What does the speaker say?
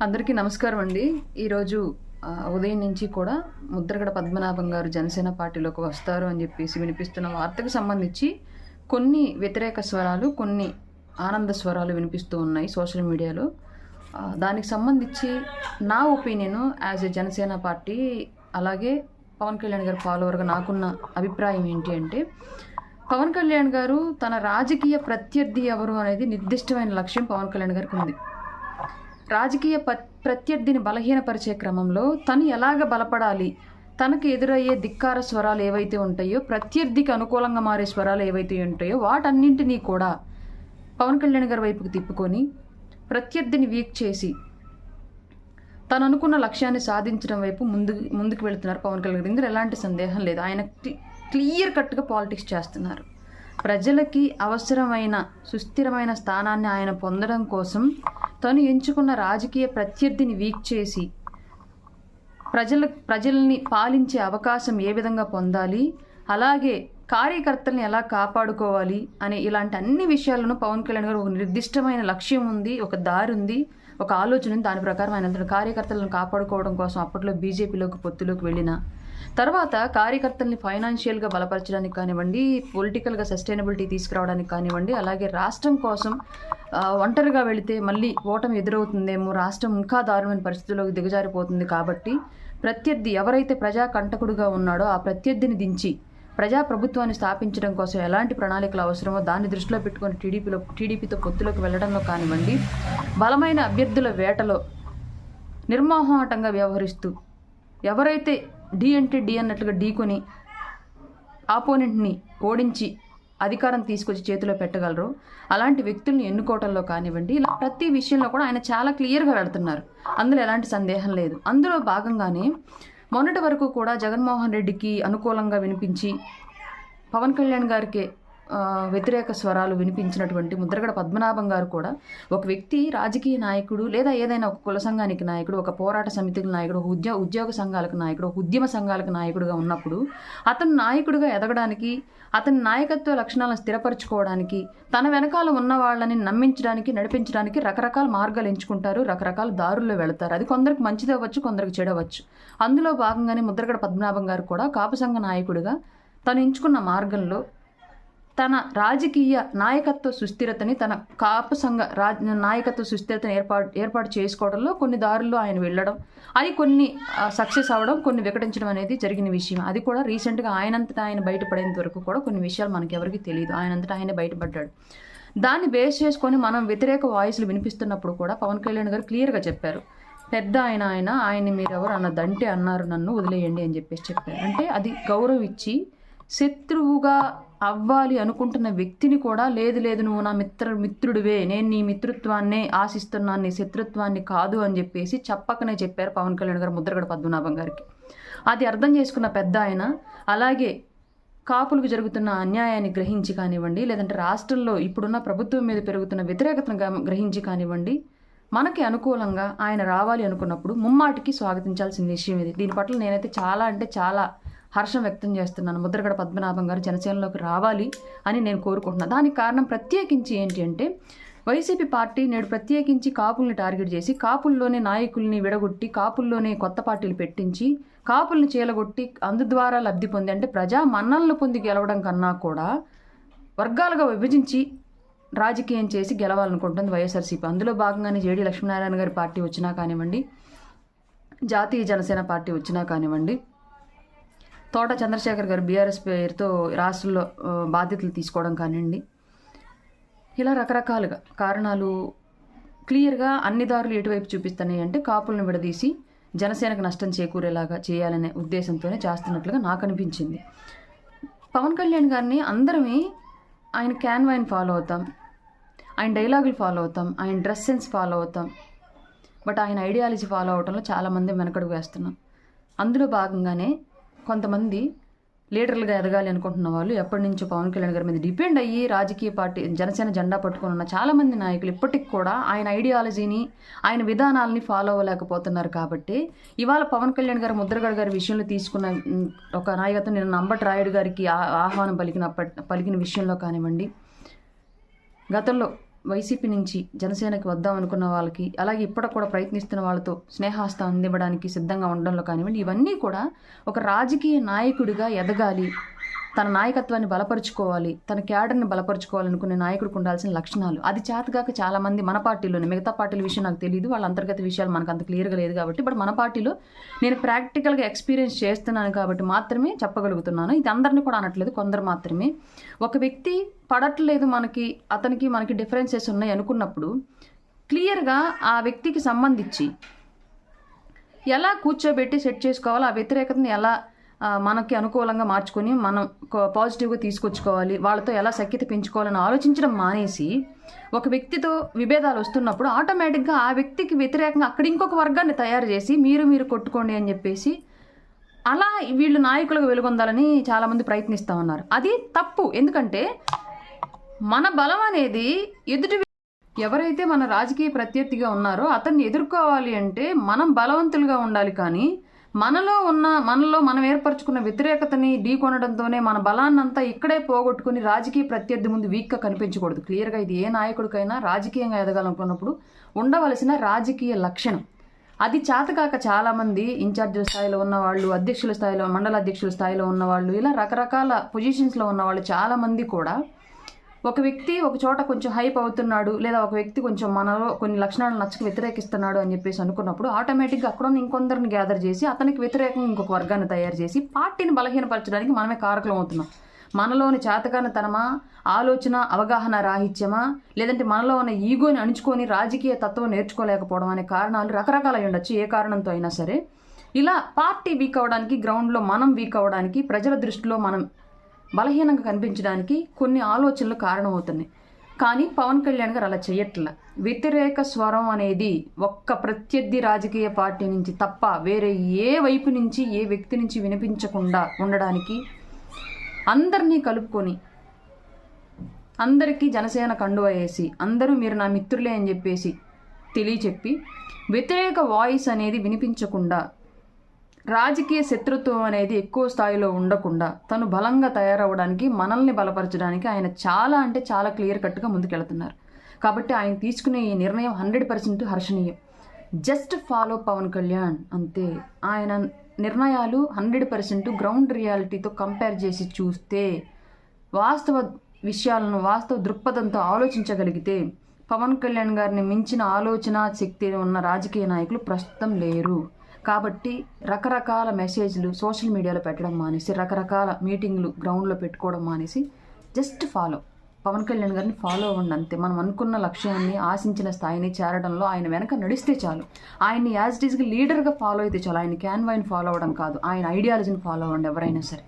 అందరికీ నమస్కారం అండి. ఈరోజు ఉదయం నుంచి కూడా ముద్రగడ పద్మనాభం గారు జనసేన పార్టీలోకి వస్తారు అని చెప్పేసి వినిపిస్తున్న వార్తకు సంబంధించి కొన్ని వ్యతిరేక స్వరాలు, కొన్ని ఆనంద స్వరాలు వినిపిస్తూ ఉన్నాయి సోషల్ మీడియాలో. దానికి సంబంధించి నా opinion as a Janasena party, అలాగే పవన్ కళ్యాణ్ గారు ఫాలోవర్గా నాకున్న అభిప్రాయం ఏంటి అంటే, పవన్ కళ్యాణ్ గారు తన రాజకీయ ప్రత్యర్థి ఎవరు అనేది నిర్దిష్టమైన లక్ష్యం పవన్ కళ్యాణ్ గారికి ఉంది. రాజకీయ ప్రత్యర్థిని బలహీనపరిచే క్రమంలో తను ఎలాగ బలపడాలి, తనకు ఎదురయ్యే ధిక్కార స్వరాలు ఏవైతే ఉంటాయో, ప్రత్యర్థికి అనుకూలంగా మారే స్వరాలు ఏవైతే ఉంటాయో వాటన్నింటినీ కూడా పవన్ కళ్యాణ్ గారి వైపుకి తిప్పుకొని ప్రత్యర్థిని వీక్ చేసి తను అనుకున్న లక్ష్యాన్ని సాధించడం వైపు ముందుకు వెళుతున్నారు పవన్ కళ్యాణ్ గారు. ఇందులో ఎలాంటి సందేహం లేదు. ఆయన క్లియర్ కట్గా పాలిటిక్స్ చేస్తున్నారు. ప్రజలకి అవసరమైన సుస్థిరమైన స్థానాన్ని ఆయన పొందడం కోసం తను ఎంచుకున్న రాజకీయ ప్రత్యర్థిని వీక్ చేసి ప్రజల్ని పాలించే అవకాశం ఏ విధంగా పొందాలి, అలాగే కార్యకర్తల్ని ఎలా కాపాడుకోవాలి అనే ఇలాంటి అన్ని విషయాలను పవన్ కళ్యాణ్ గారు ఒక నిర్దిష్టమైన లక్ష్యం ఉంది, ఒక దారి ఉంది, ఒక ఆలోచన ఉంది. దాని ప్రకారం ఆయన కార్యకర్తలను కాపాడుకోవడం కోసం అప్పట్లో బీజేపీలోకి పొత్తులోకి వెళ్ళిన తర్వాత కార్యకర్తల్ని ఫైనాన్షియల్గా బలపరచడానికి కానివ్వండి, పొలిటికల్గా సస్టైనబిలిటీ తీసుకురావడానికి కానివ్వండి, అలాగే రాష్ట్రం కోసం ఒంటరిగా వెళితే మళ్ళీ ఓటమి ఎదురవుతుందేమో, రాష్ట్రం ఇంకా దారుణమైన పరిస్థితుల్లోకి దిగజారిపోతుంది కాబట్టి ప్రత్యర్థి ఎవరైతే ప్రజా కంటకుడుగా ఉన్నాడో ఆ ప్రత్యర్థిని దించి ప్రజాప్రభుత్వాన్ని స్థాపించడం కోసం ఎలాంటి ప్రణాళికలు అవసరమో దాన్ని దృష్టిలో పెట్టుకొని టీడీపీతో పొత్తులోకి వెళ్ళడంలో కానివ్వండి, బలమైన అభ్యర్థుల వేటలో నిర్మోహమాటంగా వ్యవహరిస్తూ ఎవరైతే డి అంటే డి అన్నట్లుగా ఢీకొని ఆపోనెంట్ని ఓడించి అధికారం తీసుకొచ్చి చేతిలో పెట్టగలరు అలాంటి వ్యక్తుల్ని ఎన్నుకోవటంలో కానివ్వండి, ఇలా ప్రతి విషయంలో కూడా ఆయన చాలా క్లియర్గా వెళ్తున్నారు. అందులో ఎలాంటి సందేహం లేదు. అందులో భాగంగానే మొన్నటి వరకు కూడా జగన్మోహన్ రెడ్డికి అనుకూలంగా వినిపించి పవన్ కళ్యాణ్ గారికి వ్యతిరేక స్వరాలు వినిపించినటువంటి ముద్రగడ పద్మనాభం గారు కూడా ఒక వ్యక్తి రాజకీయ నాయకుడు, లేదా ఏదైనా ఒక కుల సంఘానికి నాయకుడు, ఒక పోరాట సమితికి నాయకుడు, ఒక ఉద్యోగ సంఘాలకు నాయకుడు, ఒక ఉద్యమ సంఘాలకు నాయకుడుగా ఉన్నప్పుడు అతను నాయకుడిగా ఎదగడానికి, అతని నాయకత్వ లక్షణాలను స్థిరపరచుకోవడానికి, తన వెనకాల ఉన్న వాళ్ళని నమ్మించడానికి, నడిపించడానికి రకరకాల మార్గాలు ఎంచుకుంటారు, రకరకాల దారుల్లో వెళతారు. అది కొందరికి మంచిది అవ్వచ్చు, కొందరికి చెడవచ్చు. అందులో భాగంగానే ముద్రగడ పద్మనాభం గారు కూడా కాపు సంఘ నాయకుడిగా తను ఎంచుకున్న మార్గంలో తన రాజకీయ నాయకత్వ సుస్థిరతని, తన కాపు సంఘ నాయకత్వ సుస్థిరతని ఏర్పాటు చేసుకోవడంలో కొన్ని దారుల్లో ఆయన వెళ్ళడం, అది కొన్ని సక్సెస్ అవ్వడం, కొన్ని వికటించడం అనేది జరిగిన విషయం. అది కూడా రీసెంట్గా ఆయనంతటా ఆయన బయటపడేంత వరకు కూడా కొన్ని విషయాలు మనకి ఎవరికి తెలియదు. ఆయనంతటా ఆయన బయటపడ్డాడు. దాన్ని బేస్ చేసుకొని మనం వ్యతిరేక వాయిస్లు వినిపిస్తున్నప్పుడు కూడా పవన్ కళ్యాణ్ గారు క్లియర్గా చెప్పారు, పెద్ద ఆయన్ని మీరు ఎవరు అన్నదంటే అన్నారు, నన్ను వదిలేయండి అని చెప్పారు. అంటే అది గౌరవం ఇచ్చి శత్రువుగా అవ్వాలి అనుకుంటున్న వ్యక్తిని కూడా లేదు నువ్వు నా మిత్రుడివే, నేను నీ మిత్రుత్వాన్నే ఆశిస్తున్నాను, నీ శత్రుత్వాన్ని కాదు అని చెప్పేసి చెప్పకనే చెప్పారు పవన్ కళ్యాణ్ గారు ముద్రగడ పద్మనాభం గారికి. అది అర్థం చేసుకున్న పెద్ద ఆయన, అలాగే కాపులకు జరుగుతున్న అన్యాయాన్ని గ్రహించి కానివ్వండి, లేదంటే రాష్ట్రంలో ఇప్పుడున్న ప్రభుత్వం మీద పెరుగుతున్న వ్యతిరేకతను గ్రహించి కానివ్వండి, మనకి అనుకూలంగా ఆయన రావాలి అనుకున్నప్పుడు ముమ్మాటికి స్వాగతించాల్సిన విషయం ఇది. దీని పట్ల నేనైతే చాలా హర్షం వ్యక్తం చేస్తున్నాను. ముద్రగడ పద్మనాభం గారు జనసేనలోకి రావాలి అని నేను కోరుకుంటున్నాను. దానికి కారణం ప్రత్యేకించి ఏంటి అంటే, వైసీపీ పార్టీ నేడు ప్రత్యేకించి కాపుల్ని టార్గెట్ చేసి కాపుల్లోనే నాయకుల్ని విడగొట్టి కాపుల్లోనే కొత్త పార్టీలు పెట్టించి కాపుల్ని చీలగొట్టి అందు ద్వారా లబ్ధి పొంది, అంటే ప్రజా మన్నలను పొంది గెలవడం కన్నా కూడా వర్గాలుగా విభజించి రాజకీయం చేసి గెలవాలనుకుంటుంది వైఎస్ఆర్సీపీ. అందులో భాగంగానే జేడీ లక్ష్మీనారాయణ గారి పార్టీ వచ్చినా కానివ్వండి, జాతీయ జనసేన పార్టీ వచ్చినా కానివ్వండి, తోట చంద్రశేఖర్ గారు బీఆర్ఎస్ పేరుతో రాష్ట్రంలో బాధ్యతలు తీసుకోవడం కానివ్వండి, ఇలా రకరకాలుగా కారణాలు క్లియర్గా అన్ని దారులు ఎటువైపు చూపిస్తున్నాయి అంటే కాపులను విడదీసి జనసేనకు నష్టం చేకూరేలాగా చేయాలనే ఉద్దేశంతోనే చేస్తున్నట్లుగా నాకు అనిపించింది. పవన్ కళ్యాణ్ గారిని అందరమే ఆయన క్యాన్వాయిన్ ఫాలో అవుతాం, ఆయన డైలాగులు ఫాలో అవుతాం, ఆయన డ్రెస్ సెన్స్ ఫాలో అవుతాం, బట్ ఆయన ఐడియాలజీ ఫాలో అవడంలో చాలామంది వెనకడుగు వేస్తున్నాం. అందులో భాగంగానే కొంతమంది లీడర్లుగా ఎదగాలి అనుకుంటున్న వాళ్ళు ఎప్పటి నుంచో పవన్ కళ్యాణ్ గారి మీద డిపెండ్ అయ్యి రాజకీయ పార్టీ జనసేన జెండా పట్టుకుని ఉన్న చాలామంది నాయకులు ఇప్పటికి కూడా ఆయన ఐడియాలజీని, ఆయన విధానాలని ఫాలో అవ్వలేకపోతున్నారు. కాబట్టి ఇవాళ పవన్ కళ్యాణ్ గారు ముద్రగడ గారి విషయంలో తీసుకున్న ఒక నాయకత్వం, నేను అంబటి రాయుడు గారికి ఆహ్వానం పలికిన విషయంలో కానివ్వండి, గతంలో వైసీపీ నుంచి జనసేనకి వద్దాం అనుకున్న వాళ్ళకి, అలాగే ఇప్పటికి కూడా ప్రయత్నిస్తున్న వాళ్ళతో స్నేహాస్తం అందివ్వడానికి సిద్ధంగా ఉండడంలో కానివ్వండి, ఇవన్నీ కూడా ఒక రాజకీయ నాయకుడిగా ఎదగాలి, తన నాయకత్వాన్ని బలపరుచుకోవాలి, తన క్యాడర్ని బలపరుచుకోవాలనుకునే నాయకుడికి ఉండాల్సిన లక్షణాలు. అది చేతగాక చాలామంది మన పార్టీలోనే, మిగతా పార్టీల విషయం నాకు తెలియదు, వాళ్ళ అంతర్గత విషయాలు మనకు అంత క్లియర్గా లేదు కాబట్టి, బట్ మన పార్టీలో నేను ప్రాక్టికల్గా ఎక్స్పీరియన్స్ చేస్తున్నాను కాబట్టి మాత్రమే చెప్పగలుగుతున్నాను. ఇది అందరినీ కూడా అనట్లేదు, కొందరు మాత్రమే. ఒక వ్యక్తి పడట్లేదు మనకి డిఫరెన్సెస్ ఉన్నాయి అనుకున్నప్పుడు క్లియర్గా ఆ వ్యక్తికి సంబంధించి ఎలా కూర్చోబెట్టి సెట్ చేసుకోవాలో, ఆ వ్యతిరేకతని ఎలా మనకి అనుకూలంగా మార్చుకొని మనం పాజిటివ్గా తీసుకొచ్చుకోవాలి, వాళ్ళతో ఎలా సఖ్యత పెంచుకోవాలని ఆలోచించడం మానేసి ఒక వ్యక్తితో విభేదాలు వస్తున్నప్పుడు ఆటోమేటిక్గా ఆ వ్యక్తికి వ్యతిరేకంగా అక్కడ ఇంకొక వర్గాన్ని తయారు చేసి మీరు కొట్టుకోండి అని చెప్పేసి అలా వీళ్ళు నాయకులకు వెలుగొందాలని చాలామంది ప్రయత్నిస్తూ ఉన్నారు. అది తప్పు. ఎందుకంటే మన బలం అనేది ఎవరైతే మన రాజకీయ ప్రత్యర్థిగా ఉన్నారో అతన్ని ఎదుర్కోవాలి అంటే మనం బలవంతులుగా ఉండాలి, కానీ మనలో మనం ఏర్పరచుకున్న వ్యతిరేకతని ఢీకొనడంతోనే మన బలాన్నంతా ఇక్కడే పోగొట్టుకుని రాజకీయ ప్రత్యర్థి ముందు వీక్గా కనిపించకూడదు. క్లియర్గా ఇది ఏ నాయకుడికైనా రాజకీయంగా ఎదగాలనుకున్నప్పుడు ఉండవలసిన రాజకీయ లక్షణం. అది చేతకాక చాలామంది ఇన్ఛార్జీల స్థాయిలో ఉన్నవాళ్ళు, అధ్యక్షుల స్థాయిలో, మండల అధ్యక్షుల స్థాయిలో ఉన్నవాళ్ళు, ఇలా రకరకాల పొజిషన్స్లో ఉన్నవాళ్ళు చాలామంది కూడా ఒక వ్యక్తి ఒక చోట కొంచెం హైప్ అవుతున్నాడు, లేదా ఒక వ్యక్తి కొంచెం మనలో కొన్ని లక్షణాలు నచ్చక వ్యతిరేకిస్తున్నాడు అని చెప్పేసి అనుకున్నప్పుడు ఆటోమేటిక్గా అక్కడ ఇంకొందరిని గ్యాదర్ చేసి అతనికి వ్యతిరేకంగా ఇంకొక వర్గాన్ని తయారు చేసి పార్టీని బలహీనపరచడానికి మనమే కారకులం అవుతున్నాం. మనలోని చేతకానితనమా, ఆలోచన అవగాహన రాహిత్యమా, లేదంటే మనలో ఉన్న ఈగోని అణుచుకొని రాజకీయ తత్వం నేర్చుకోలేకపోవడం అనే కారణాలు రకరకాలు అయి ఉండొచ్చు. ఏ కారణంతో అయినా సరే ఇలా పార్టీ వీక్ అవ్వడానికి, గ్రౌండ్లో మనం వీక్ అవ్వడానికి, ప్రజల దృష్టిలో మనం బలహీనంగా కనిపించడానికి కొన్ని ఆలోచనలు కారణమవుతున్నాయి. కానీ పవన్ కళ్యాణ్ గారు అలా చేయట్ల. వ్యతిరేక స్వరం అనేది ఒక్క ప్రత్యర్థి రాజకీయ పార్టీ నుంచి తప్ప వేరే ఏ వైపు నుంచి, ఏ వ్యక్తి నుంచి వినిపించకుండా ఉండడానికి అందరినీ కలుపుకొని, అందరికీ జనసేన కండువ వేసి, అందరూ మీరు నా మిత్రులే అని చెప్పేసి తెలియచెప్పి వ్యతిరేక వాయిస్ అనేది వినిపించకుండా, రాజకీయ శత్రుత్వం అనేది ఎక్కువ స్థాయిలో ఉండకుండా తను బలంగా తయారవడానికి, మనల్ని బలపరచడానికి ఆయన చాలా క్లియర్ కట్గా ముందుకెళ్తున్నారు. కాబట్టి ఆయన తీసుకునే ఈ నిర్ణయం 100% హర్షణీయం. జస్ట్ ఫాలో పవన్ కళ్యాణ్ అంతే. ఆయన నిర్ణయాలు 100% గ్రౌండ్ రియాలిటీతో కంపేర్ చేసి చూస్తే, వాస్తవ విషయాలను వాస్తవ దృక్పథంతో ఆలోచించగలిగితే పవన్ కళ్యాణ్ గారిని మించిన ఆలోచన శక్తి ఉన్న రాజకీయ నాయకులు ప్రస్తుతం లేరు. కాబట్టి రకరకాల మెసేజ్లు సోషల్ మీడియాలో పెట్టడం మానేసి, రకరకాల మీటింగ్లు గ్రౌండ్లో పెట్టుకోవడం మానేసి జస్ట్ పవన్ కళ్యాణ్ గారిని ఫాలో అవ్వండి అంతే. మనం అనుకున్న లక్ష్యాన్ని, ఆశించిన స్థాయిని చేరడంలో ఆయన వెనక నడిస్తే చాలు. ఆయన్ని యాజ్ ఇట్ ఈస్గా లీడర్గా ఫాలో అయితే చాలు. ఆయన క్యాన్వాయిని ఫాలో అవ్వడం కాదు, ఆయన ఐడియాలజీని ఫాలో అవ్వండి ఎవరైనా సరే.